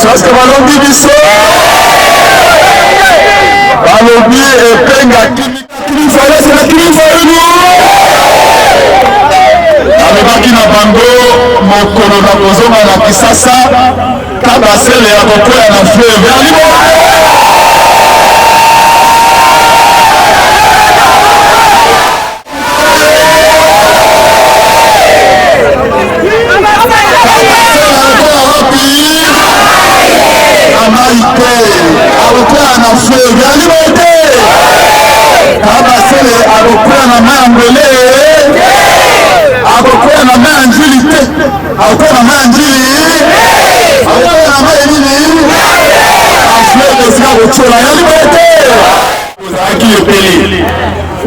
Parce que balobi biso balobi epenga alobaki na bango mokolo na kozonga na Kisasa kabasele ya kokwea na fleuve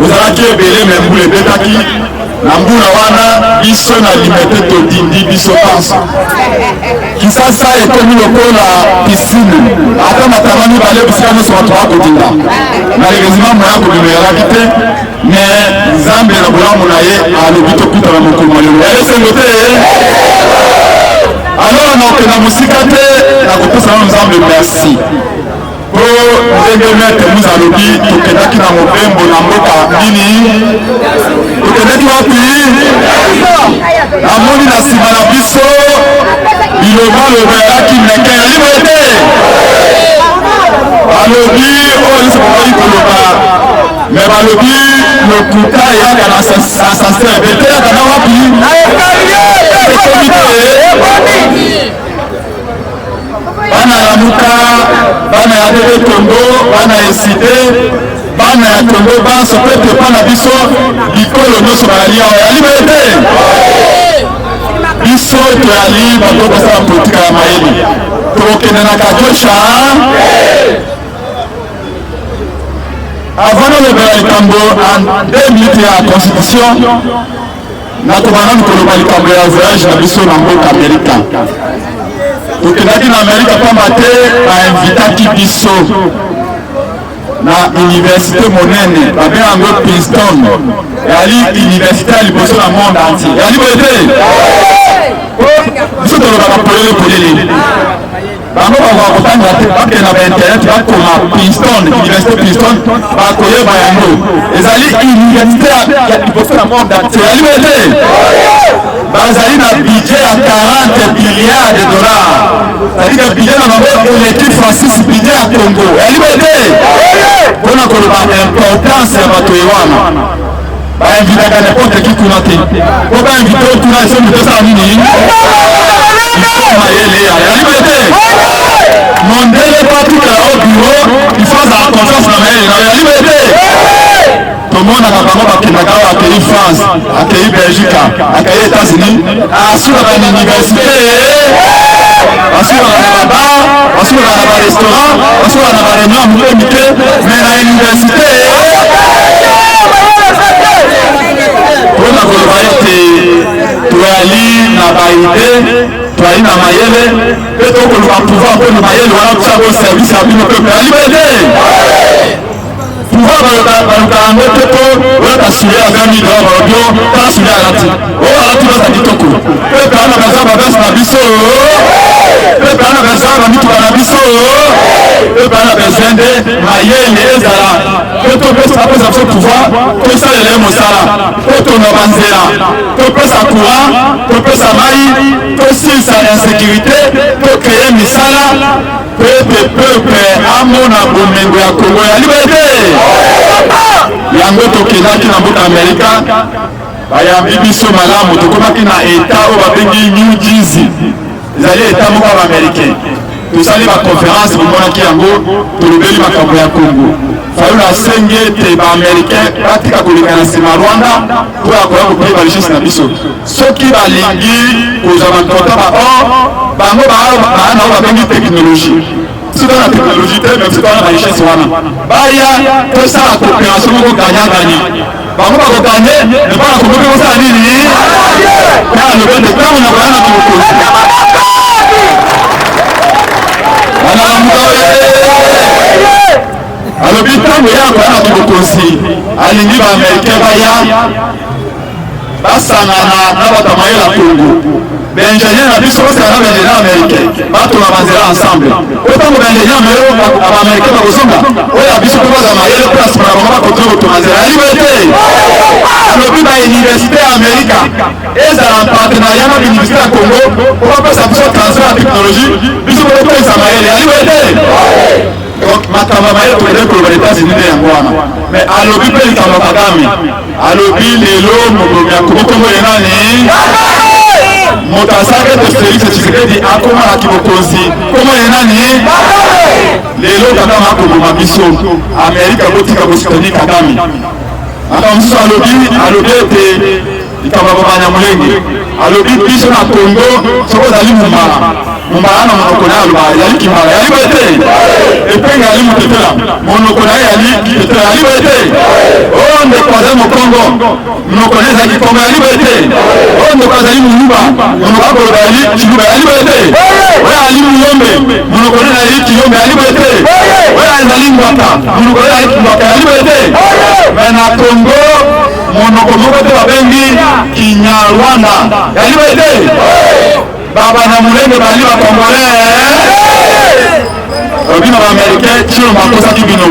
ozalaki ebele me mbula ebetaki na mbula wana biso na limete todindi biso pansa Kisasa ekomi lokola piscine ata matama mibale bisika nyonso bato bakodinda malheureusement moya kobimelaki te me nzambe na bolamu na ye alobi tokutana mokolo malelo esengo te alors nakokenda mosika te nakopesa na nzambe merci po ndenge mete muza alobi tokendaki na mobembo na mboka nini tokendaki wapi namoni na nsima na biso biloba lobelaki ndeke ya libre te balobi oyo lisokokoli koloba me balobi lokuta eyaka na sansere bete yaka na wapi ekomi te bana ya muka bana ya dede Tongo bana ya eside bana ya Tongo banso pe pepa na biso bikolo nyonso bayali awa yali bete biso toyali bango basala politika ya mayeli tokokende na Kajosha avant lobela likambo en 2 minutes ya constitution nakobana koloba likambo ya voyage na biso na mboka Amerika tokendaki na Amerika pamba te bainvitaki biso na université monene babenga yango Princeton yali université ya liboso na monde entier yali boye te biso tolobaka polele bango bakoka kotanga te bakende na bainternet bakoma Princeton université Princeton bakoyeba yango ezali université ya liboso na monde entier yali boye te bazali na budget ya 40 milliards de dollars c'est-à-dire que budget na bango l'équipe Francis budget ya Congo yali boye te mpona koloba importance ya bato ewana bainvitaka n'importe qui kuna te po bainvite otuna esombi tosala nini mayele yali boye te mondele patikala au bureau ifazala confiance na mayele na yali boye te tomonaka bango bakendaka oyo akei France akei Belgique akei États-Unis asuraka na université asuraka na babar asuraka na barestaurant asuraka na bareunion ya mike mike mais na université baide toali na mayele pe tokoluka pouvoir mpo na mayele wana tosako service ya bino peuple ya libede pouvoir baluka yango te po oyota sule ya 20 000 dollars balobio tala sule alati oyo alati baza kitoko peuple wana baza baverse na biso peuple wana baza bamituka na biso peuple wana besoin de mayele ezala po topesa biso pouvoir tosalela ye mosala po tona banzela topesa courant topesa mai tosilisa insécurité tocreye misala peuple amona bomengo ya Kongo ya libede yango tokendaki na mboka Amerika bayambi biso malamu tokomaki na eta oyo babengi New Jersey ezali eta moko ya baaméricain tosali baconférence bomonaki yango tolobeli makambo ya Kongo fayo nasengi ete baaméricain batika koleka na nsima Rwanda mpo ya koya kopeye barichise na biso soki balingi kozwa bankota baor bango baa na oyo babengi technologie soki na technologie te même soki wana barichise wana baya tosala coopération moko gagna-gagné bango bakoganye mpona komoki kosala nini ka alobende ntango na koya na kimokozi alobi ntango ya koya na kimokozi alingi baaméricain baya basangana na bato ya mayele ya Kongo baingénieur na biso basangana na baingénieur américain batona banzela ensemble otango baingénieur baaméricain bakosonga oyo ya biso mpe baza mayele mpe na nsima na bango bakontinue kotona nzela ya libete alobi bauniversité ya amerika ezala en partenariat na bauniversité ya Congo po bapesa biso transfert ya technologie biso bopesa mayele ya libete makambo ya mayele tokende koloba na États-Unis nde yango wana mais alobi mpe likambo Kagame alobi lelo mokomi ya Kongo kombo ye nani moto asalaki ete Félix Tshisekedi akomaki bokonzi kombo ye nani lelo Kagame akoboma biso Amerika botika kosoutenir Kagame makambo mosusu alobi ete likambo ya Banyamulenge alobi biso na Kongo soki ozali mombala na monoko na ye aloba yali kimbala yali boye te epenga yali motetela monoko na ye yali kitetela yali boye te oyo ndeko azali mokongo monoko na ye ezalaki kongo yali boye te oyo ndeko azali moluba monoko akoloba yali kiluba yali boye te oyo ali muyombe monoko na ye yali kiyombe yali boye te oyo azali ngwaka monoko na ye yali ngwaka yali boye te me na Kongo monoko moko te babengi Kinyarwanda yali boye te baba na mulenge bali ba Congolais obino ba Américain tiro makosaki bino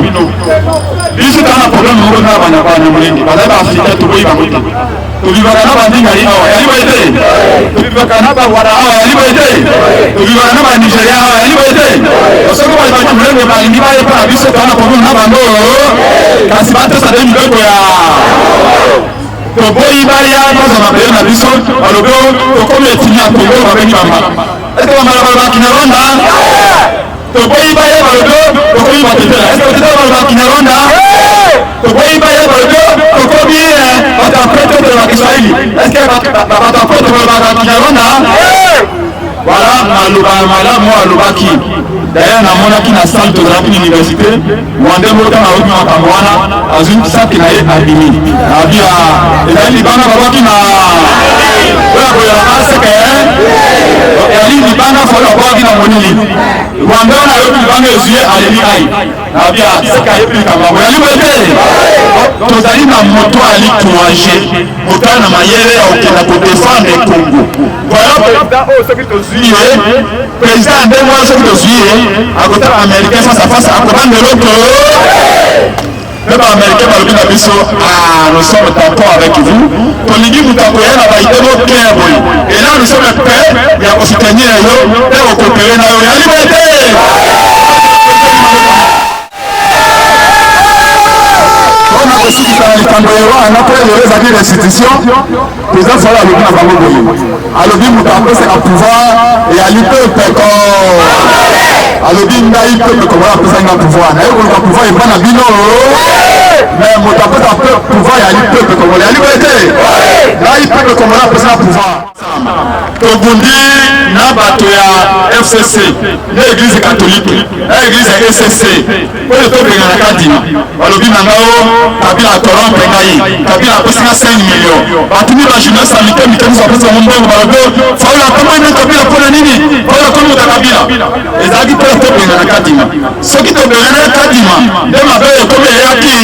biso kana problème moko na bana mulenge bala ba Afrika to boyi ba muti to bibaka na bandinga yi awa yali boyete to bibaka na ba wara awa yali boyete to bibaka na ba Nigeria awa yali boyete osoko ba ba mulenge ba lingi ba yepa biso kana problème na bando kasi ba tesa de mbeko ya toboyi baya baza mabele na biso balobi tokomi etini ya Kongo babengi bamba eske bambala balobaka Kinyarwanda toboyi baya balobi tokomi batetela eske batetela balobaka Kinyarwanda toboyi baya balobi tokomi bato ya prete balobaka Kiswahili eske bato ya prete balobaka Kinyarwanda voilà maloba ya malamu alobaki d'ailleurs namonaki na salle tozalaki na université mwande moko na oki makambo wana azwi saki na ye abimi abia ezali libanga babaki na oyo akoyela aseke yali libanga folo babaki na monili mwande wana ayoki libanga ezwi aleli ai abia seka ayebi likambo yango yali boye tozali na moto ali courage moto na mayele ya okenda kodefendre Congo voilà oyo soki tozwi ye président ndenge wana soki tozwi ye akotala américain face à face akobanda eloko mpe baaméricain balobi na biso nous sommes d'accord avec vous tolingi moto akoya na baide mokere boye et là nous sommes prêts ya kosoutenir yo mpe kokopere na yo yali boye te mpona kosukisa na likambo ye wana mpe lelo ezalaki restitution président fala alobi na bango boye alobi moto apesaka pouvoir eyali peuple alobi ngai peuple Congolais apesaki nga pouvoir naye koluka pouvoir epa na bino mais moto apesa pouvoir eyali peuple Congolais yali boye te là il peut commander président pouvoir tobundi na bato ya FCC na église catholique na église SCC po to benga na kadima balobi nangao Kabila corrompe ngai Kabila apesinga 5 millions batumi ba journaliste amike mikemuso apesa mbongo balobi faula kama ina Kabila pona nini faula komo ta Kabila ezaki po to benga na kadima soki to benga na kadima nde mabe ekomi yaki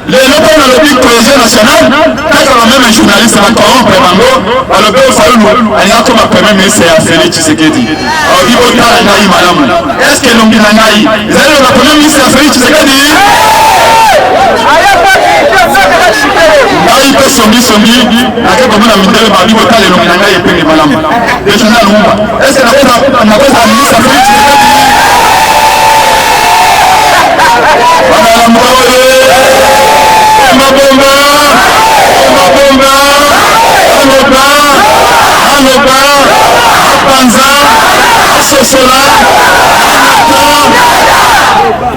le local lobby cohésion nationale quand on a même un journaliste à corrompre bango balobi faulu alinga koma premier ministre ya Félix Tshisekedi obi botala ngai malamu est-ce que longi na ngai ezali le premier ministre ya Félix Tshisekedi ngai pe songi nake komona mindele babi botala longi na ngai epenge malamu déjà na lumba est-ce que nakoza ministre ya Félix Tshisekedi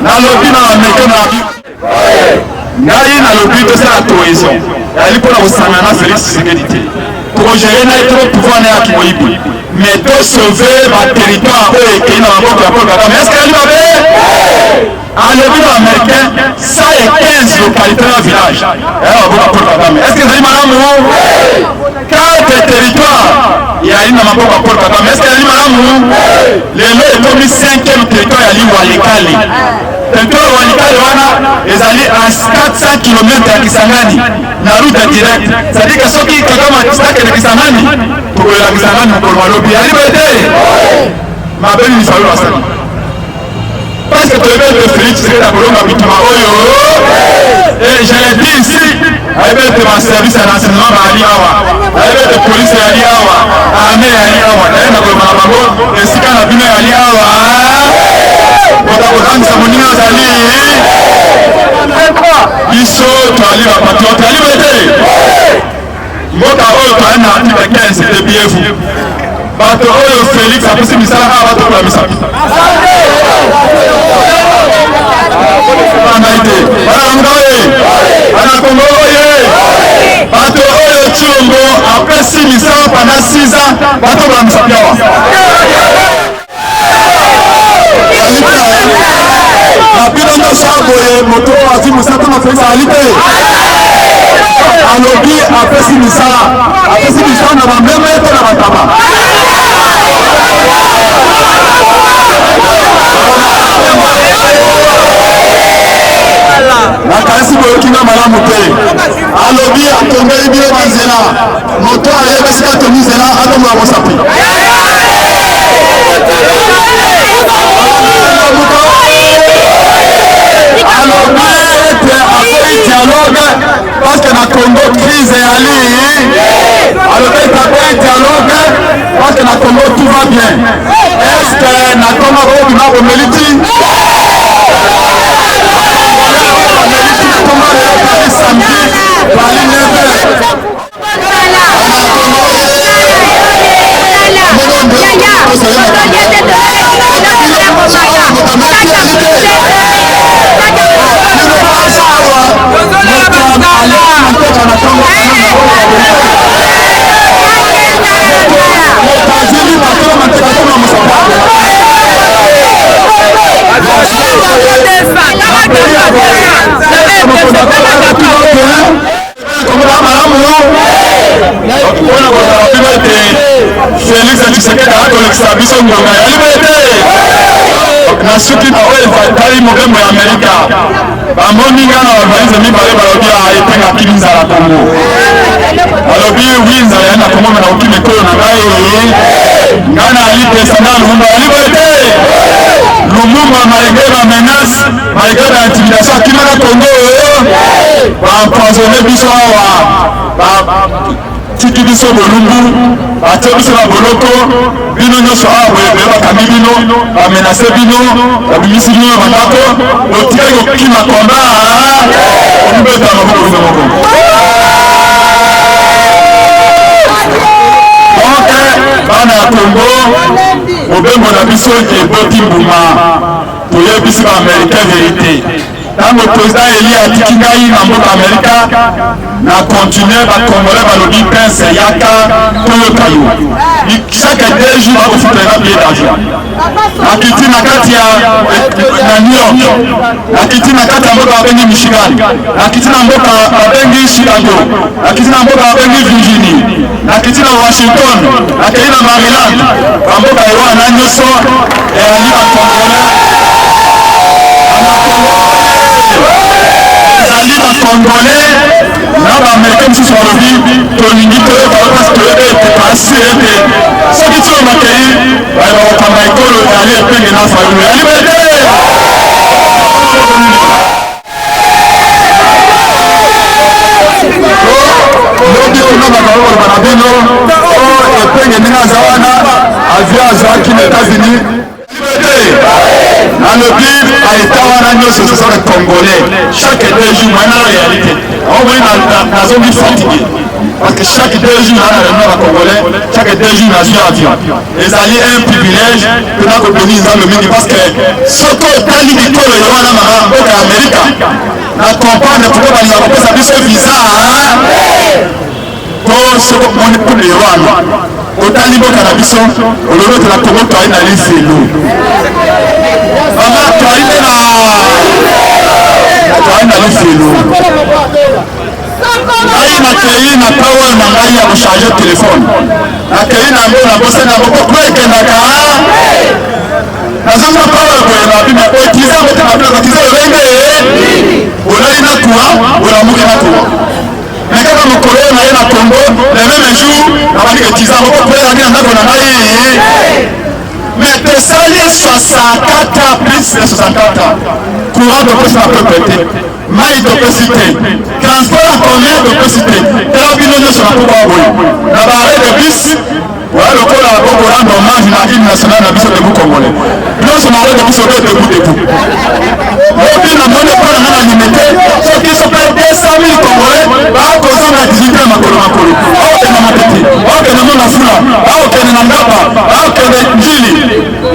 nalobi na américain ngai nalobi tosala cohésion yali mpona kosangana na Félix Tshisekedi te tokogere na ye to pouvoir na ya kimoyibi mais tosauve baterritoire oyo ekei na maboko ya Paul Kagame est-ce que yali mabe alobi na américain 115 localité na village ya maboko ya Paul Kagame est-ce que ezali malamu 4 territoire yali na maboko ya Paul Kagame est-ce que ezali malamu lelo ekomi 5e territoire yali Walikale territoire Walikale wana ezali à 400 km ya Kisangani na route direct c'est-à-dire que soki Kagame atisakende Kisangani tokolela Kisangani mokolo malobi yali bete mabeli misalu basali parce que toyebe de Félix Tshisekedi akolonga bituma oyo et je l'ai dit ici ayebe te ma service ya renseignement baali awa ayebe te police yali awa armée yali awa naye nakoloma na bango esika na bino yali awa otakozangisa moninga azali biso toali bapatriote yali bete mboka oyo toali na article 15 de bievu bato oyo Félix apesi misala awa batokola misapi bana Kongo oye bato oyo Tshilombo apesi misala pendant 6 ans batokola misapi awa bino nyonso boye moto azwi mosaka na Félix ali te alobi apesi misala na bameme to na bataba nakanisi boyokinga malamu te alobi atongeli bino banzela moto ayeba esika atongi nzela atombola mosapi alobi ete akoyi dialogue parce que na Congo crise yali alobi ete akoyi dialogue parce que na Congo tout va bien est-ce que na Congo obima bomeli ti samedi bali neve Félix Tshisekedi akolekisa biso ngonga yali bete na suki na oyo etali mobembo ya Amerika bamoni nga na bavalise mibale balobi etengaki nzala Kongo balobi wi nzala ya na Kongo mena okimi ekolo na ngai nga na ali president Lumumba yali bete Lumumba malgré ba menace malgré ba intimidation akima na Kongo baempoisonne biso awa tiki biso bolumbu batie biso na boloko bino nyonso awa boyebe bakambi bino bamenase bino babimisi bino na bandako botikali kokima komba omibeta maboko bino moko donc bana ya Kongo mobembo na biso eboti mbuma toyebisi baaméricain vérité Tant le président Eli Atikingaï dans notre Amérique, n'a continué à commémorer le Prince Yaka pour le caillou. Chaque 2 jours, on fait un billet d'argent. La Kitty Nakatia à New York, la Kitty Nakatia à Benny Michigan, la Kitty Nakatia à Benny Chicago, la Kitty Nakatia à Benny Virginie, la Kitty à Washington, la Kitty à Maryland, à Mboka Ewa à Nanyoso et à Lima Congolais, là, l'Américain qui sont revenus, pour l'unité, parce que était passé, ceux qui sont accueillis, ils vont comme l'école, aller payer dans sa rue. Dans le but, à l'État, ce sont les Congolais. Chaque 2 jours, on a la réalité. On voit la zone fatiguée. Parce que chaque 2 jours, on a le Congolais. Chaque 2 jours, on a un avion. Les alliés ont un privilège que nous avons obtenu dans le mini. Parce que ce qu'on a dit, c'est que nous avons l'Amérique. La campagne, pourquoi nous avons fait ce visa? Pour ce qu'on est pour les Rwanda. Autant niveau cannabis, on le de la Congo, tu as une alliance et l'eau. Maman, tu as une alliance et l'eau. Aïe, ma chérie, n'a pas eu un aïe à recharger le téléphone. La chérie n'a pas eu un bossé, n'a pas eu un bossé. La zone n'a pas eu un bossé, mais pour utiliser le règne, on a une courant, on a un courant. Mais quand on connaît la Congo, les mêmes jours, on va dire que 10 ans, on peut aller en Afrique. Mais de salir 64 ans, plus de 64 ans, courant de plus on peut péter, maille de citer, transport en commun de citer, terminaux sur la Coupe la barre de bus, voilà le col à Bobo rendre hommage à l'hymne national de Bissau debout congolais. Nous sommes allés de Bissau debout. Aujourd'hui, la monnaie pour la limité, ceux qui sont payés 200 000 Congolais, à cause de la 18e à Makolo. Ok, Namatiti, ok, Namafula, ok, Nangapa, ok, Njili,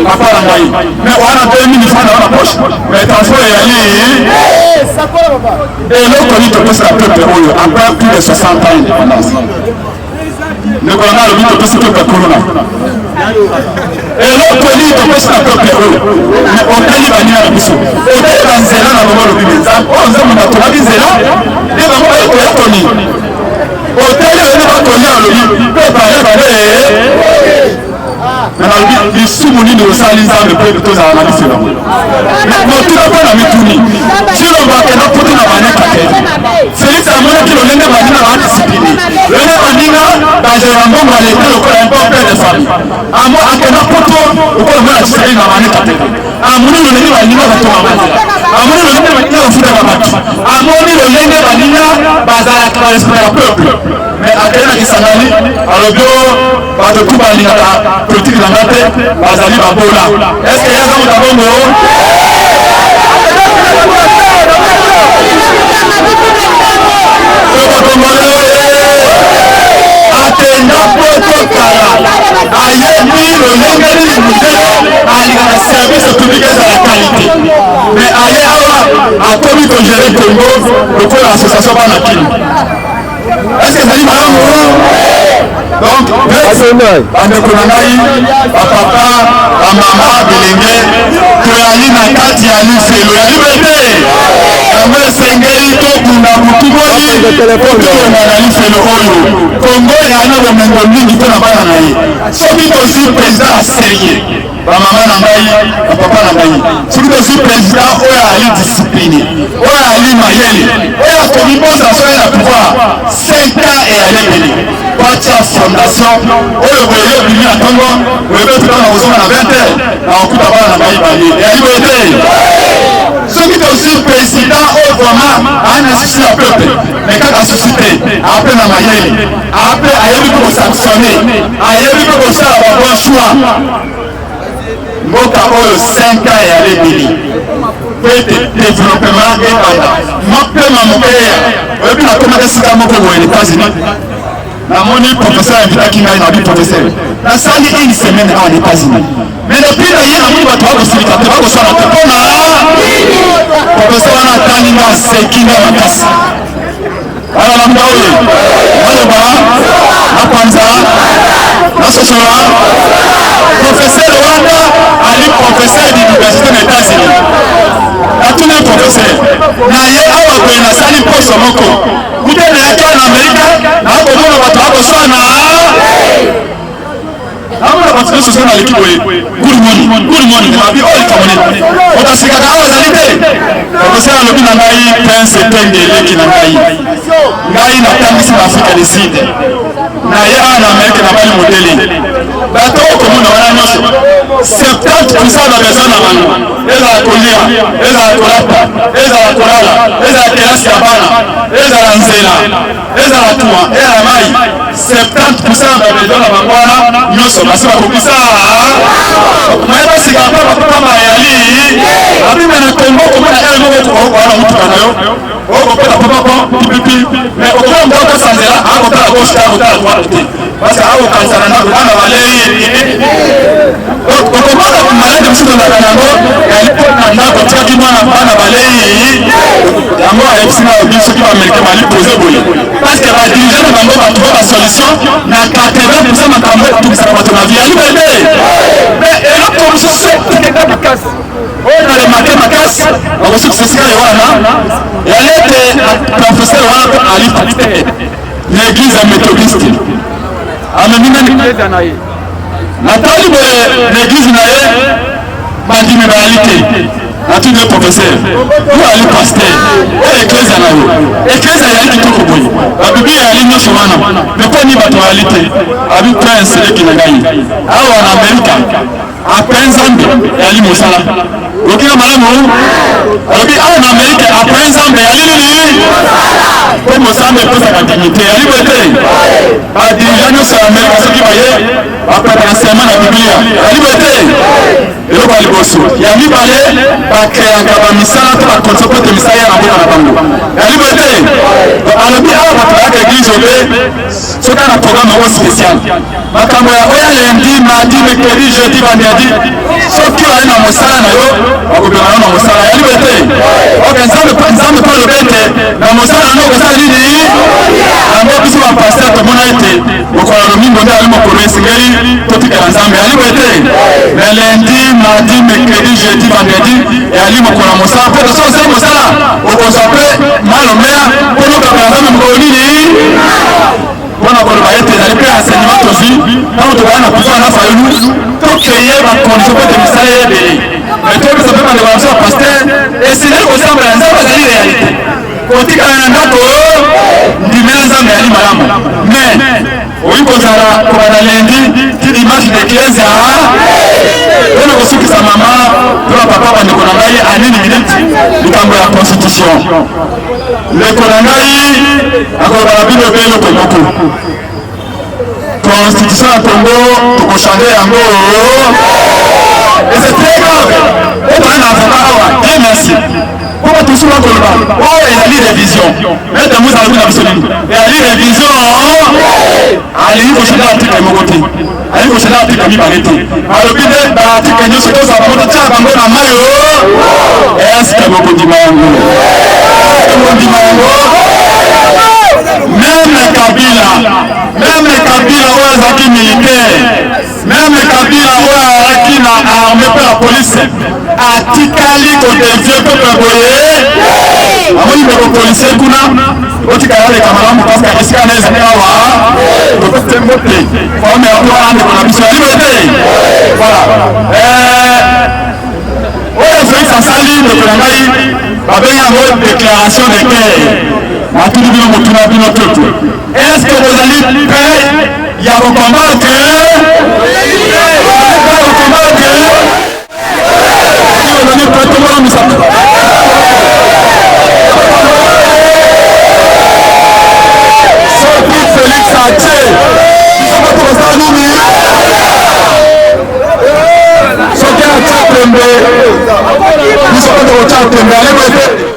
Papa Langaï. Mais on a 2 000 francs dans la poche, mais le transport est allé. Et l'autre, il te pose la peuple, après plus de 60 ans d'indépendance. Le colonel a le but de peuple corona. Et l'autre dit de peuple la peuple mais on a dit à la mission. On est dans Zéla dans le monde du Bézard. On a dit Zéla. Et on a dit à Tony. On a dit à Tony à lui. Peuple les sous-mounis de Salisa le peu de tous à la mission. Mais tout le monde a mis Tony. Si l'on va que notre pote n'a pas été Félix a montré que le Léné Madina va discipliner. Le Léné Madina, dans le Rambon, va l'été, le corps un peu père de famille. À moi, à quel point le corps va discipliner la manette à terre. À mon le Léné Madina va tomber à Madina. À mon le Léné Madina va foutre la bâtie. À mon le Léné Madina va respecter le peuple. Mais à quel point il s'en allait, alors va de tout bali la politique de la matin, Bazali Babola. Est-ce qu'il y a un d'abord mais ailleurs, à commis qu'on gère le Congo, le coup de l'association Banakine. Est-ce que ça dit madame? Donc, papa, maman, Bilenge, Koyali Nakati Ali Felo, la liberté. Amé Sengeli, Tokunda, Mutuboli, Tokunda Ali Felo Oyo. Congo, il y a un homme qui fait la banane. Celui qui est aussi président à sérieux. Maman Nangaï, papa Nangaï. Celui qui est aussi président, il a discipliné. Il a mayeli. Il a commis bon ça soit le pouvoir. 5 ans et à l'ébéli. Patia Fondation, oyo boye bimi na Congo, boye betu na ozoma na 20 heures, na okuta bana na baibali. Et à liberté. Ceux qui sont aussi président au vraiment à un assisté à peuple, mais quand la société après la mayeli, après à y pour sanctionner, à y pour ça avoir bon choix. Mboka oyo 5 ans et à l'ébéli. Peut-être développement et banda. Mokpe mamokeya. Oyo bina komaka sika moko boye les États-Unis. La monnaie professeur invité qui m'a dit professeur. La salle est une semaine aux États-Unis. Mais depuis d'ailleurs, on va trouver le facilitateur, on va le professeur nga sekinga makasi ala na mbaoye naloba napanza nasosola professeur wanda ali professeur d'université na États-Unis atuna professeur na ye awa boye nasali poso moko kute na yake na Amerika na akomona bato akoswana amona bato nyonso so na leki boye good morning abi oyo kamone otasikaka awa ezali te professeur alobi na ngai prince etenge eleki na ngai natangisi na Afrika du Sud na ye awa na Amerika na bali modele bato okomona wana nyonso 70% na besoin na bango ezala kolia ezala kolata ezala kolala ezala kelasi ya bana ezala nzela ezala tuma ezala mai 70% na besoin na bango wana nyonso basi bakokisa mayeba sika mpa bapapa mayali abime na Kongo okomona ele moko wana mutuka na yo okopela papapa pipipi mais okomona mbo okosanzela akotala gauche akotala droite te parce que akokanisana ndako bana balei okomona malade mosusu ondaka nango na ndako tiaki mwana bana balei yango ayebisi na obi soki baamerikain balipose boye parce que badirige na bango batrouve basolution na 80% makambo etukisaka bato na vie alibebe mais eloko mosusu ekeka makasi oyo na remake makasi bakosukisa esika ye wana yalete professeur wana mpo alifati te na église ya méthodiste amemingani eglise na ye natali boye na église na ye bandimi bayali te natuni professeur oyo ali pasteur oyo eklese na yo eklese yali kitoko boye babibi yali nyonso wana meponi bato bayali te abi prince eleki na ngai awa na Amerika apres Nzambe yali mosala okinga malamu alobi awa na Amerika apres Nzambe yali nini po Nzambe epesaka dignité yali boye te badirija nyonso ya Amerika soki baye bapretaka serment na Biblia yali boye te eloko ya liboso ya mibale bakreaka bamisala to bakonso po ete misala ya na mboka na bango yali boye te alobi awa bato bayaka eglise obe soki na programme oyo spécial makambo ya oya lundi mardi mercredi jeudi vendredi soki oye na mosala na yo bakobema yo na mosala yali boye te oke nzambe mpo alobi ete na mosala na yo okosala nini yango biso bapaster tomona ete mokolo lomingo nde ali mokolo esengeli totikela nzambe yali boye te mais lundi mardi mercredi jeudi vendredi eyali mokolo ya mosala mpo toso osali mosala okozwa mpe malomea mpo nokaka nzambe mokolo nini mpona koloba ete ezali mpe enseignement tozwi ntango tokala na pouvoir na fayulu tokeye bakondition mpo ete misala eyebele mais tobisa mpe bandeko na biso bapaster esengeli kosambela nzambe ezali réalité kotikala na ndako ndimela nzambe yali malamu mais oyi kozala kobanda lundi ti dimanche d'église mpona kosukisa mama to bapapa bandeko na ngai anini minute likambo ya constitution ndeko na ngai akoloba na bino mpe eloko moko constitution ya Congo tokochange yango et c'est très grave otoa na avocat awa bien merci po bato mosusu bakoloba oyo ezali révision maître Moïse alobi na biso nini ezali révision alingi kochange article moko te alingi kochange article mibale te alobi nde baarticle nyonso tozala poto tia bango na mayo eske bokondima yango bokondima yango même Kabila oyo azalaki militaire même Kabila oyo azalaki na armée mpe la police atikali kodevie peuple boye amoni ndeko policier kuna otikala aleka malamu parce que esika na ezali awa topetembo te forme yango wana ndeko na biso yali boye te voilà oyo Félix asali ndeko na ngai babengi yango déclaration de guerre natuli bino motuna bino toto est-ce que bozali prêt ya kokombattre ozali prêt tomona misato soki Félix atie biso bato kosala nini soki atia tembe biso bato kotia tembe aleboete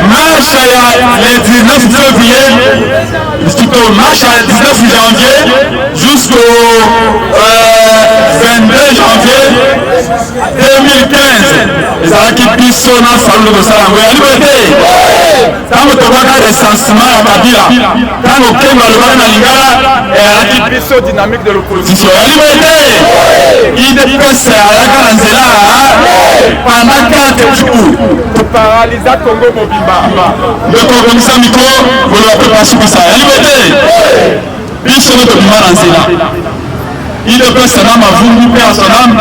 marche le 19 février, plutôt marche le 19 janvier jusqu'au 22 janvier 2015. Les arachis puissent biso na faulu de salango ya liberté tango tokaka recensement ya kabila tango kemba lobaka na lingala eyalaki biso dynamique de l'opposition ya liberté IDPS ayaka na nzela pendant 4 jours toparaliza Congo mobimba ndokobongisa mikro koloba mpe basukisa ya liberté biso no tobima na nzela IDPS na mavungu mpe asonam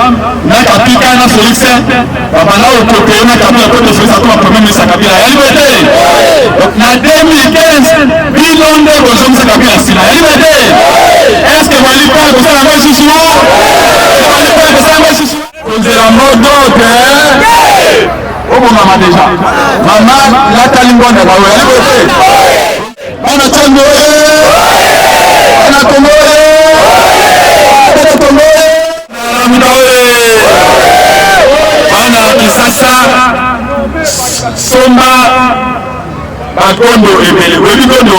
na kapika na Félix babanda okokeye na kabila kote Félix atoma premier ministre ya kabila ya liberté na 2015 bino nde bozongisa kabila nsina ya liberté est-ce que bali mpe kozala ngo lisusu bali mpe kozala ngo lisusu kozela modo te obongama deja mama latali ngonda bawe ya liberté bana Tchando bana Kongo bana Kisasa Somba bakondo ebele webikondo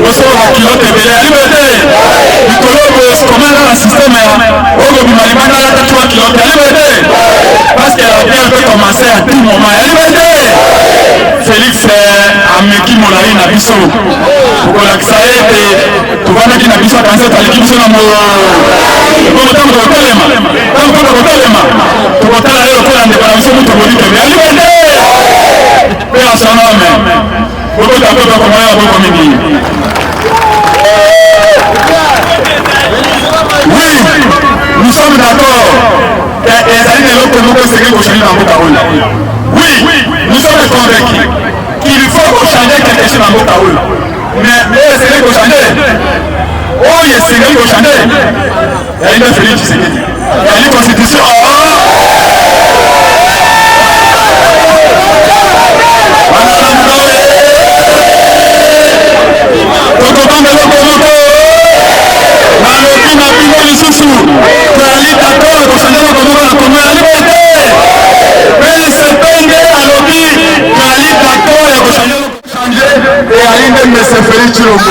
osoba kilote ebele ya liberté likolo eskomana na système oyo bimalibanda lata 3 kilote ya liberté parce que la guerre peut commencer à tout moment ya liberté Félix ameki molai na biso okolakisa ete tuvandaki na biso akanisa taleki biso na tango tokotelema tokotala ye lokola ndeko na biso mutu bolikeme ya liberté mpe asonome bokota mpe bakomaya boko mingi. Oui, nous sommes d'accord ezali na eloko moko esengeli kochanger na mboka oyo. Oui, nous sommes convaincus qu'il faut changer quelque chose na mboka oyo, mais esengeli kochanger oyo esengeli kochanger yali na Félix Tshisekedi yali constitution tokobanga eloko moko nalobi na bino lisusu toyali d'accord kochanger eloko moko na Kongo ya liberté mpe sepenge alobi toyali d'accord ya kochanger eyali nde mese Félix Tshilombo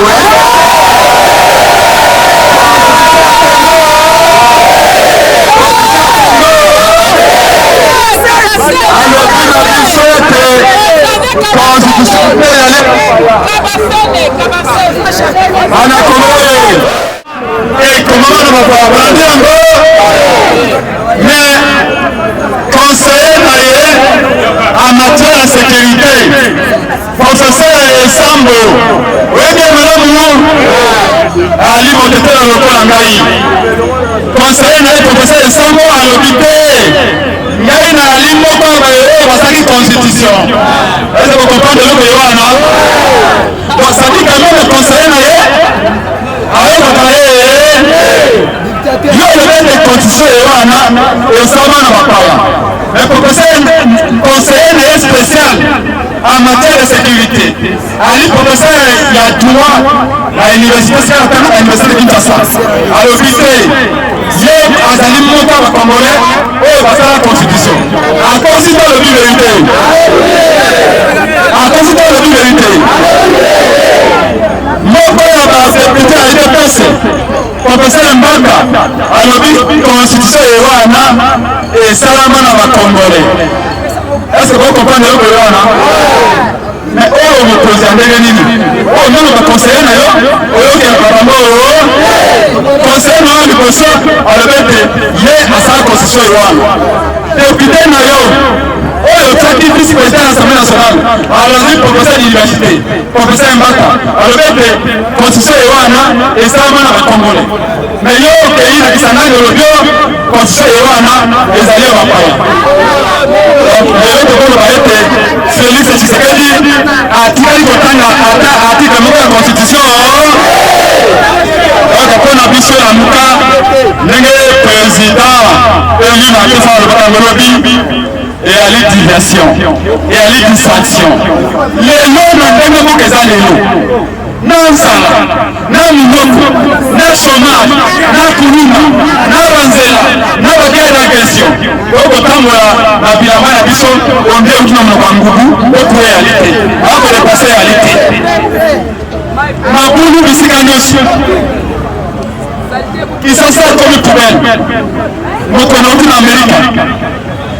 mais conseiller en matière de sécurité professeur Sambo ali motetela lokola ngai conseiller na ye professeur Sambo alobi te ngai nali moko basaki constitution est-ce que vous comprenez eloko ye wana donc ça dit quand même conseiller na ye ayebaka ye yo olobete constitution ye wana esama na bapaya mais conseiller na ye spécial en matière de sécurité ali professeur ya droit na université sekatana na université de Kinshasa alobi te ye azali moko ya bacongolais oyo basala constitution akosi to alobi verité moko ya badepute ya IDPS professeur Mbanga alobi constitution ye wana esalama na bacongolais. Est-ce que vous comprenez le wana mais oyo mokonzi ya ndenge nini oyo nano baconseiller na yo oyokela bango conseiller na yo liboso alobi ete ye asala constitution ye wana depute na yo oyo otiaki vice président ya assemblée nationale alobi professeur d'université professeur Mbaka alobi ete constitution ye wana esalama na bacongolais mais yo okei na kisangani olobi yo constitution ye wana ezali ya bapaya lelo tokoloba ete Félix Tshisekedi atikali kotanga ata article moko ya constitution kaka mpona biso ya muka ndenge président élu na kesa alobaka ngolobi eyali diversion eyali distraction lelo na ndenge moko eza lelo na nzala na minoko na chômage na kuluma na banzela na bakele na question okotambola na bilamba ya biso onde okina monoko ya ngubu otu eyali te akolepase eyali te mabulu bisika nyonso Kisasa ekomi poubelle moto nauti na Amerika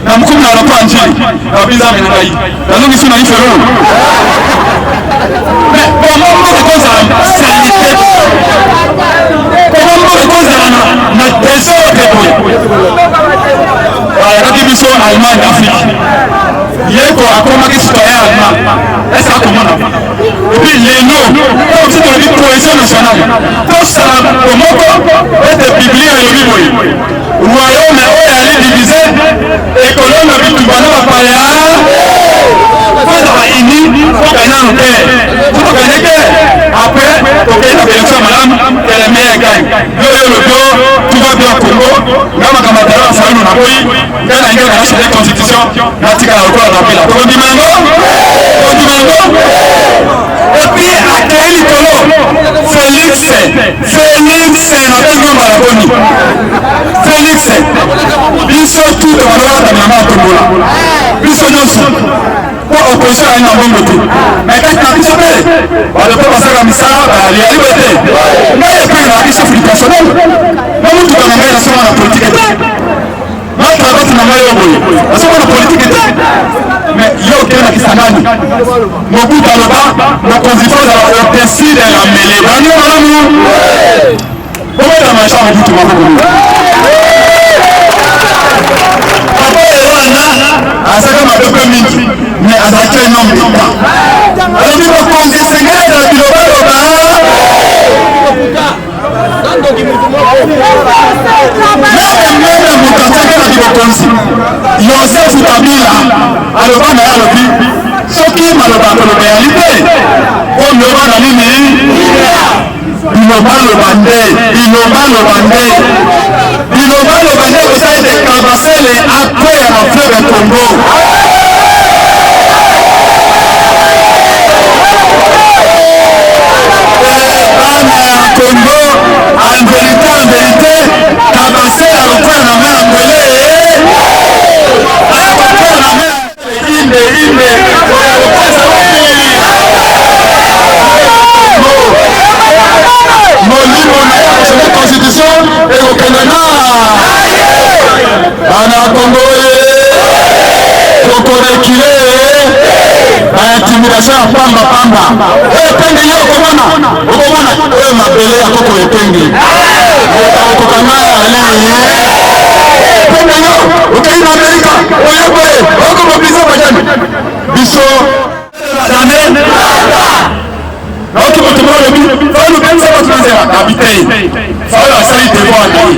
na mkumi na ropa njili na biza menangai na nungi suna ifero mais comment on cause la salinité comment on cause na désordre voilà quand ils sont Allemagne d'Afrique yeko akomaki citoyen allemand est-ce que comment et puis les noms comme si on dit cohésion nationale tout ça comment être biblique et biblique royaume oyo ali divisé économie na bitu bana bapaya kwanza baini tokana mpe tokanyeke après tokenda élection madame que le meilleur gagne yo le bio tout va bien au Congo ngama kama dara saino na boyi ngana ngana na changer constitution na tika la okola na pila kondimango et puis akeli kolo Félix na tengo malaboni Félix biso tout wala na mama tombola biso nyonso pour opposition à une bonne côté mais quand tu as biso pe wala ko basaka misala bali ali bete mais pe na biso personnel na mutu kana ngaya soma na politique na travail na ngaya boye soma na politique mais yo kena kisangani mobutu aloba na constitution za décide la mêlée bani malamu comment la macha mobutu mako asaka madogo mingi mais azaki énorme d'état alobi mokonzi sengeli na bilobaloba meme moto atiaki na bibokonzi Joseph Kabila aloba na ye alobi soki maloba koloba yali te oyoba na nini bilobaloba nde kosali de kabasele akwe ya mafleuve Congo Congo en vérité kabasele alokwa na main angolais molimo na ya constitution ekokende na bana Congo kokorekile intimidation ya pamba epenge yo okomona oyo mabele ya koko epenge okokanga aleni epenge yo okei na Amerika oyoboye okomobilize bajani biso jamais naoki moto moko lobi falo benza bato na nzela habitei falo asali devoir na ye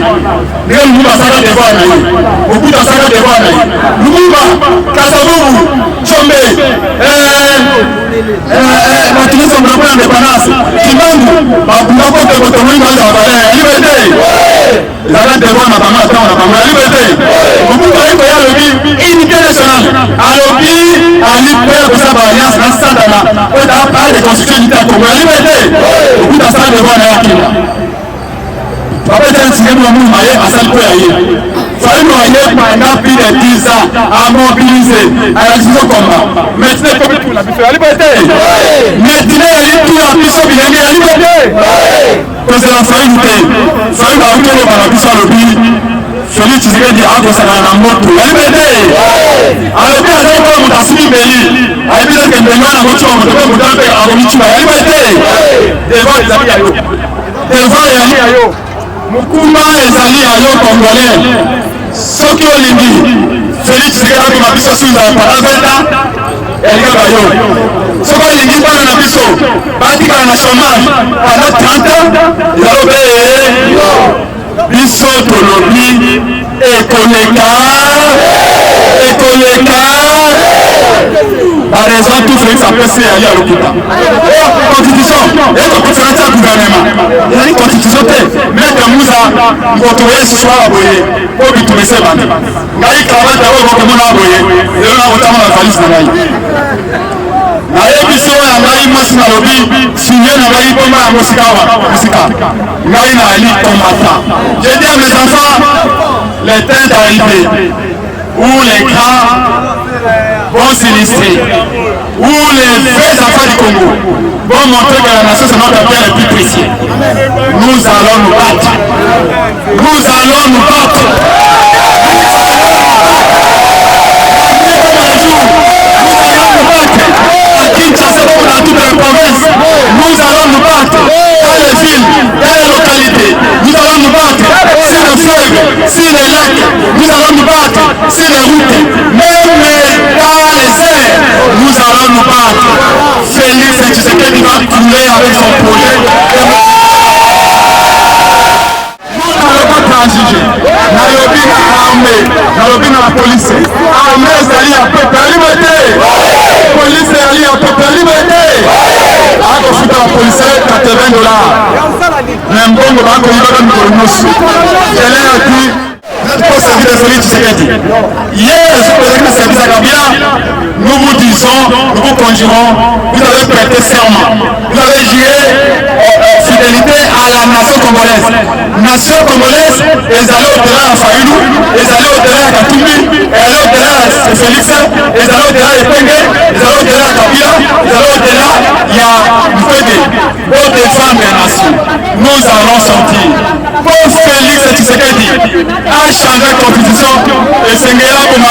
ndenge lumumba asala devoir na ye mobutu asala devoir na ye lumumba kasavubu chombe bato nyonso mbango ya indépendance kimbangu babundako te moto molinga oyo babale liberté ezala devoir na bango atango na bango ya liberté mobutu ayiko ye alobi unité nationale alobi alipela kosala baalliance na sandana oyo taa de constitution unité ya Congo ya liberté mobutu asala devoir na ye akinda papa ete ntingemi wa mulu maye asali mpo ya ye Faïno aye pendant plus de 10 ans à mobiliser à la discussion combat. Maintenant, il faut que la puisse la liberté. Maintenant, il faut que la puisse la liberté. Parce que la Faïno a vu que la puisse la vie. Félix Tshisekedi a dit la moto. La liberté. Alors, bien, il faut que la puisse la vie. Alors, bien, il faut que la puisse la liberté. Devant les amis à yo. Devant les amis à yo. Mukuma ezali ayo congolais soki olingi Félix Tshisekedi na biso suza paraveta elinga bayo soki olingi bana na biso batikala na chômage pendant 30 ans ezalobe biso tolobi ekoleka par exemple tout Félix apesi ali ya lokuta constitution ekokosana tia gouvernement ezali constitution te maître musa moto eswala boye po bitumese bana ngai kravate oyo bokomona boye lelo nakotanga na valise na ngai nayebi so ya ngai mwasi nalobi sinye na ngai bomba ya mosika ngai naali combattant. Je dis à mes enfants les temps d'arrivée où les grands vont s'illustrer, où les vrais enfants du Congo vont montrer que la nation c'est notre bien le plus précieux. Nous allons nous battre. Nous allons nous battre. routes, même dans les airs, nous allons nous battre. Félix Tshisekedi va couler avec son projet. Nous n'allons pas transiger. Nalobi na armée, nalobi na police. Armée ezali ya peuple ya liberté. Police ezali ya peuple ya liberté. Akofuta la police $80. Mais mbongo bakoyibaka mikolo nyonso. Je leur ai dit, vous êtes pas servi de Félix Tshisekedi. Hier, je suis posé le service à Kabila. Nous vous disons, nous vous conjurons, vous avez prêté serment. Vous avez juré fidélité à la nation congolaise. Nation congolaise, les allés au-delà à Fayoulou, les allés au-delà à Katumbi, les allés au-delà à Félix, les allés au-delà à Epenge, les allés au-delà à Kabila, les allés au-delà, il y a Mfede, d'autres femmes et nations. Nous allons sortir. Pour Félix Tshisekedi a changé la constitution et c'est là pour ma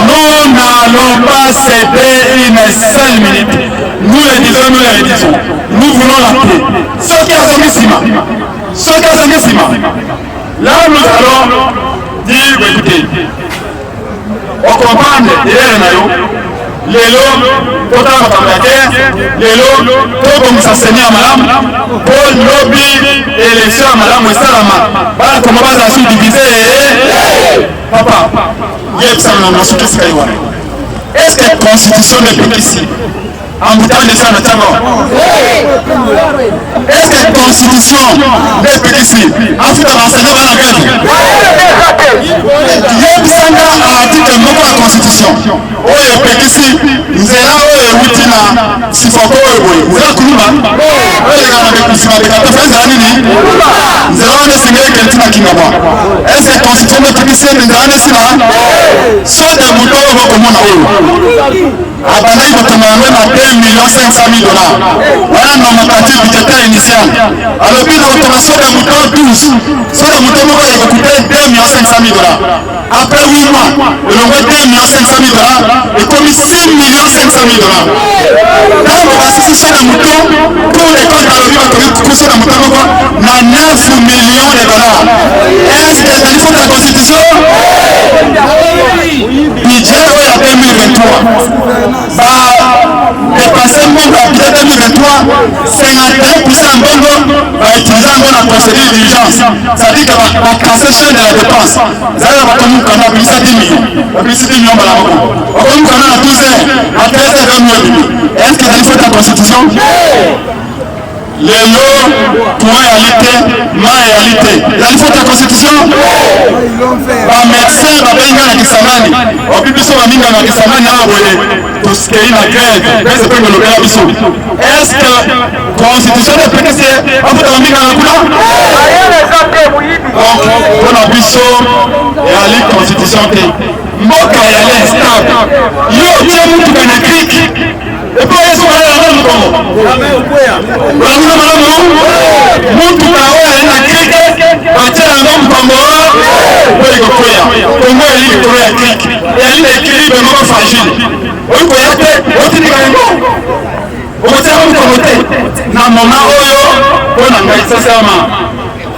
nous n'allons pas céder une seule minute. Nous le disons, nous le disons. Nous voulons la paix. Ce qui a sonné Sima. Là, nous allons dire, écoutez, on comprend lelo kota makambo ya guerre lelo tobongisa seigneur malamu po lobi élection ya malamu esalama bana koma bazala su divise papa yebisana na soki esika ye wana est-ce que constitution nepekisi ambutande sana ntango est-ce que constitution nepekisi afuta bansenya bana grève yebisanga article moko ya constitution oyo epekisi nzela oyo ewuti na sifoko oyo boye oza kuluma oyo elekana nsima dekatofa ezala nini nzela wana esengeli ekeli tina kingabwa est-ce que constitution epekisi ete nzela wana esila soki moto oyo bokomona oyo abandaki kotonga yango na $2,500,000 wana normative budgétaire initiale alobi na kotonga soda moto 12 soda moto moko ekokute $2,500,000 après 8 mois elongo $2,500,000 ekomi $6,500,000 ntango basisi soda moto pour l'école balobi bakoki tuku soda moto moko na $9,000,000 est-ce que ezali faute ya constitution budget oyo ya 2023 dépassé mbongo ya budget 2023 51% mbongo bautilize yango na procédure d'urgence c'est-à-dire que bacassation de la dépense ezalaka bakomukana bapelisa 10 millions bapelisi 10 millions bala moko bakomukana na 12 heures à 13 heures bamiobibi est-ce que ezali faute ya constitution lelo courant eyali te mai eyali te ezali faute ya constitution bamédecin babenga na kisangani obi biso baminga na kisangani awa boye tosikei na grève grève mpe kolobela biso est-ce que constitution epekisi bafuta baminga na kuna donc mpona biso eyali constitution te mboka eyali instable yo otie mutuka na krike epo yesu balela na mokongo olamuna malamu mutuka oyo ali na krike batia yango mokongo po ekokwea kongo eli likolo ya krike eyali na équilibre moko fragile oyi koya te otinika yango okotiaka mokongo te na moma oyo mpo na ngai sincèrement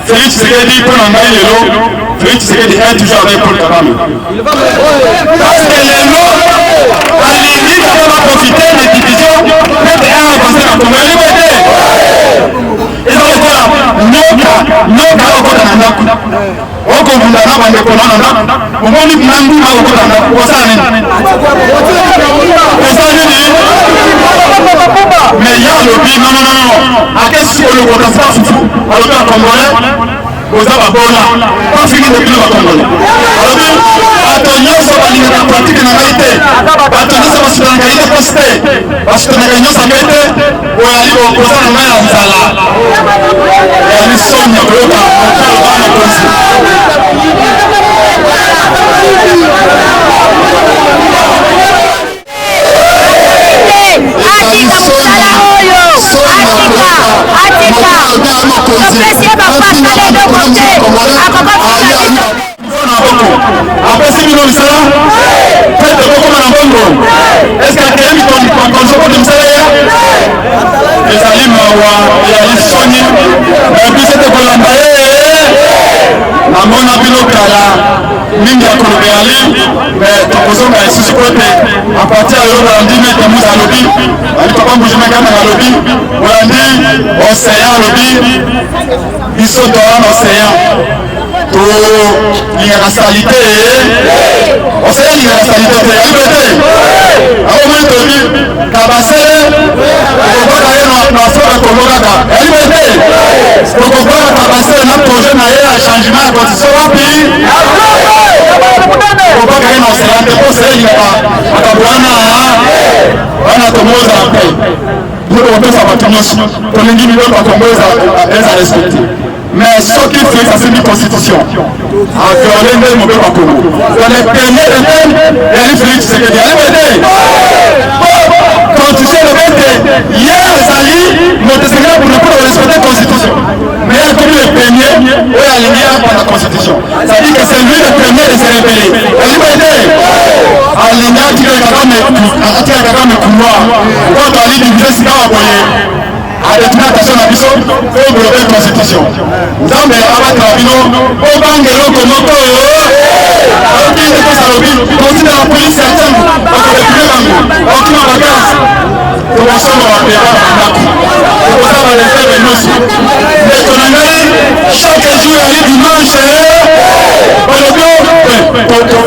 Félix Tshisekedi mpo na ngai lelo Félix Tshisekedi est toujours avec Paul Kagame parce que lelo alingi kaka baprofite na division mete aya konse na kongo elibo te eza lokola noka okota na ndako okobunda na bandeko na ndako omoni nanguma okota na ndako osala nini mais ya alobi non ake olokota fra fufu alobi ya congolais oza babola bafiki depuis bakongolais alobi bato nyonso balingaka pratike na ngai te bato nyonso basutanaka ye te posi te basutanaka nyonso ngai te oyali okoza na ngai ya nzala eyali soni ya koyoka okaloba mokonzi apesi bino misala pete bokoma na mbongo est-ce que akeyemi konsoko de misala ye ezali mawa eyali soni na biso te kolanda ye namona bino kala mingi ya kolobeyali mais tokozonga lisusu po ete aparti ya yo bolandi mete musa alobi ali papa mbujimekana alobi bolandi océan alobi biso toa na océan tolingaka salite océan lingaka salite te alibe te akomoni tolobi kabase okobaka ye na afrika kongo kaka alibe te tokobaka kabase na projet na ye ya changement ya constitution wapi okobaka ye na océan te po océan lingaka makambo wana tomoza mpe po tokopesa bato nyonso tolingi biloko ya kongo eza respecte mais soki Félix asimbi constitution aviole nde mobeko ya kongo dans les premiers états yali Félix Tshisekedi alibede constitution elobi ete ye ezali moto esengeli mpona mpo korespecte constitution mais ye akomi le premier oyo alingi apanda constitution c'est-à-dire que c'est lui le premier de se révéler alibede alingi atikaka kaka mekuluwa okoto ali divise sika wa boye adetuna attention na biso po bloke constitution nzambe abatela bino obanga eloko moko alobi ekosa alobi kontina la polisi ya ntango bakodepile bango okima bagaz tokosomba bapera bandako tokosa bareserve nyonso ndeko na ngai chaque jour ali dimanche balobi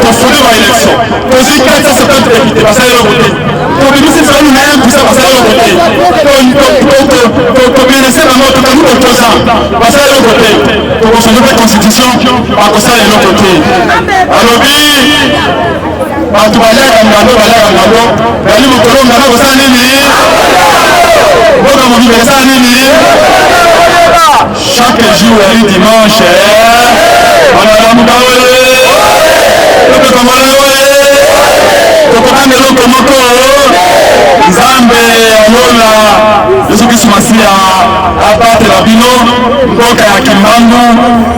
tofunde baélection tozwi 470 député basala eloko te tobimisi fani na 1% basala eloko te tomenese bango tokangi kotosa basala eloko te tokochange mpe constitution bakosala eloko te alobi bato baliaka ngando bali mokolo ngana kosala nini mboka mobimba esala nini chaque jour ali dimanche banalamuka oye topekamala oye tokokanga eloko moko nzambe alola yesu kristu masiya abatela bino mboka ya kimbangu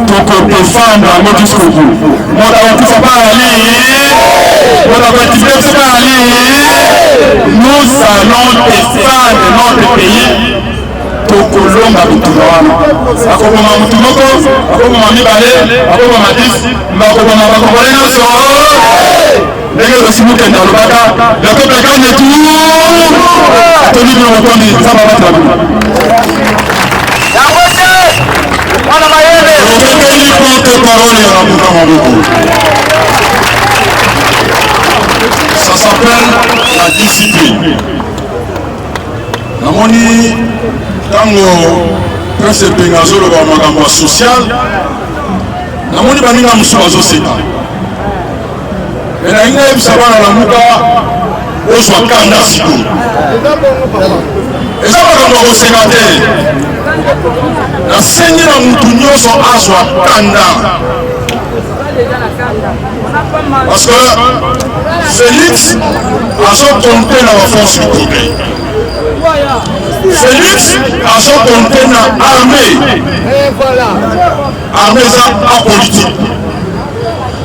tokopefanda yango jusqu'au bout moto akokufa parali moto akoactive biso parali nous allons défendre notre pays tokolonga bituna wana akoboma mutu moko akoboma mibale akoboma 10 bakoboma bakongole nyonso ndenge tosimukende alobaka le peuple gagne tout atoni bino motondi nzambe abatela bino tokokeli porte-parole ya Rabuka Maboko. Ça s'appelle la discipline. Namoni tango prince Pengazo le makambo social namoni baninga musu bazoseka ena inga yebisa bana lamuka ozwa kanda siko eza makambo ya koseka te nasengi na mutu nyonso azwa kanda parce que Félix azokonte na baforce du progrès Félix azokonte na armée eza apolitique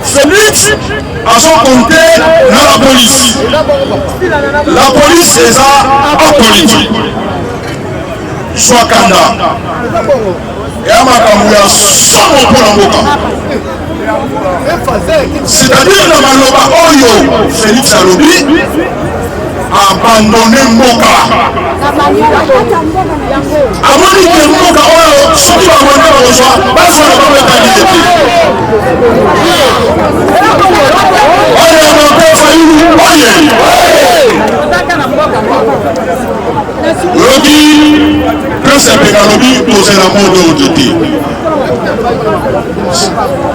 Félix azokonte na la police eza apolitique swakanda ya makambo ya somo mpona mboka c'est-à-dire na maloba oyo Félix alobi abandonne mboka amoni ke mboka oyo soki bamona bakozwa bazwa na babetangile te oyo mokofayulu oye lobi prince Penga lobi tozela modo oyo te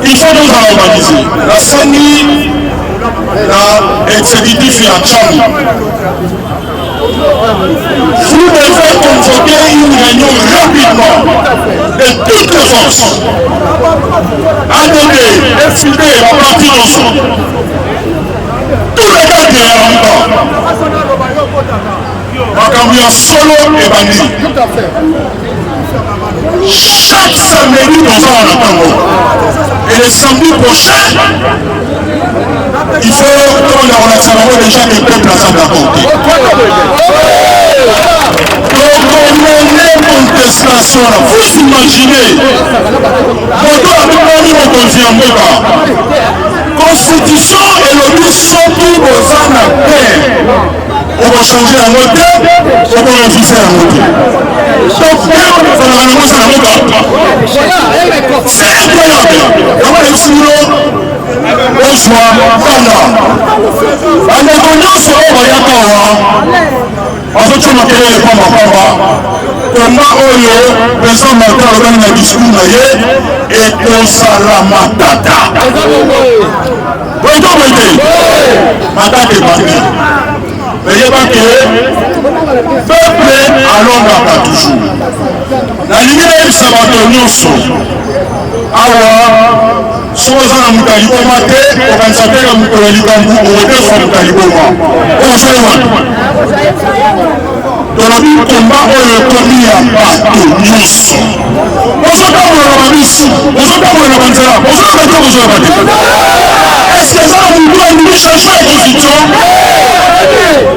il faut nous organiser la seni la exécutif ya Tchad. Vous devez convoquer une réunion rapidement de toutes les forces. Attendez, décider à partir ensemble. Tous les gars qui sont encore. Makambu solo et bandit. Chaque samedi dans un Congo. Et le samedi prochain, il faut qu'on a relaxé déjà que le peuple a sa d'accord. Donc on est contestation. Vous imaginez, constitution et le but sont pour aux âmes à terre. On va changer la moitié, on va réviser la moitié. Donc, c'est incroyable. Comment les signaux au choix, voilà. En écoutant ce qu'on va y avoir, en fait, on a créé les combat. Combat oyo, personne n'a pas organisé la discours et qu'on s'ala matata. Oui, donc, matata est parti. Veuillez pas que peuple allons toujours. La lumière ça va donner au son. Awa, soit on a mutalibo maté, on va s'appeler la mutalibo, on va dire son mutalibo. On sait dans la vie combat on le commis à bateau nyonso. On s'en va dans la mission, on s'en va dans la banzera, on s'en va dans la banzera. Est-ce que ça vous doit nous changer la constitution?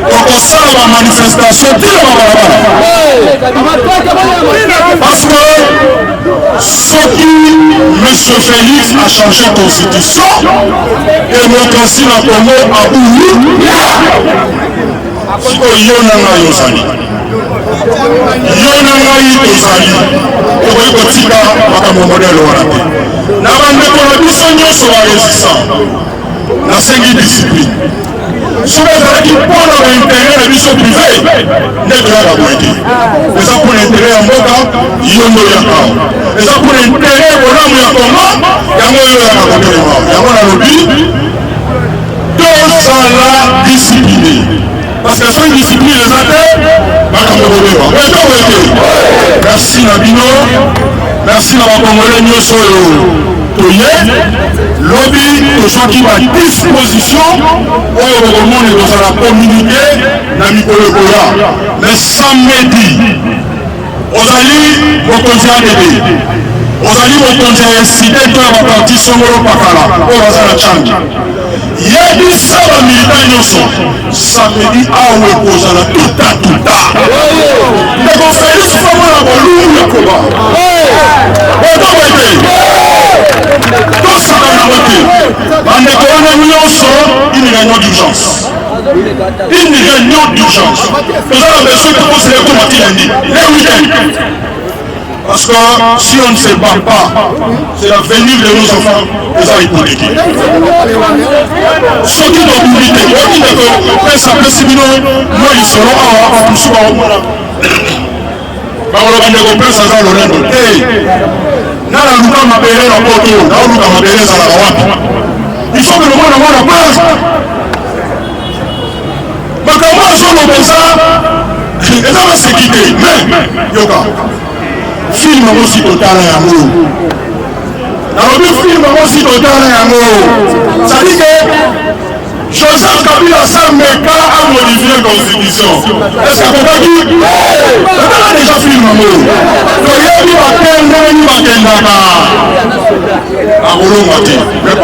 Donc on sort la manifestation parce que ce qui M. Félix a changé la constitution, démocratie dans le Congo a bougé. Si on y en a yosani, yonanga yitozali, okoki kotika makambo modèle wana te. Na bandeko na biso nyonso ba résistant, nasengi discipline. Soki ezalaki mpona baintérêt na biso privé, nde toyaka boye te. Eza mpona intérêt ya mboka, yo nde oyaka awa. Eza mpona intérêt ya bolamu ya Congo, yango oyo oyaka kotelema. Yango nalobi tozala discipliné. Parce que soki discipline eza te, makambo kobeba. Oyo boye te. Merci na bino, merci na bakongole nyonso oyo toye. Lobby tozwaki ba disposition oyo bokomona tozala communiqué na mikolo ekoya. Mais samedi ozali mokonzi ya ADD, ozali mokonzi ya incident to ya baparti songolo pakala oyo baza na changi. Yebisa bamilita nyonso samedi awa ekozala tuta. Ndeko Félix famona bolungu ya koba otoboete tosala na bote bandeko wana nyonso une réunion d'urgence. Une réunion d'urgence. Nous avons besoin de poser le combat lundi, les week-ends. Parce que si on ne se bat pas, c'est l'avenir de nos enfants qui sont hypothéqués. Ce qui doit nous dire, on dit que après ça, moi ils seront à tout ça. Il faut que le monde ait la base. Mais comment je fais ça? Et ça va s'équiper. Mais, yoga, film aussi total à l'amour. Dans le film aussi total à l'amour. Ça dit que Joseph Kabila Sameka a modifié la constitution. Est-ce que vous avez dit? On a déjà filmé l'amour. Il y a eu un peu de temps. Mais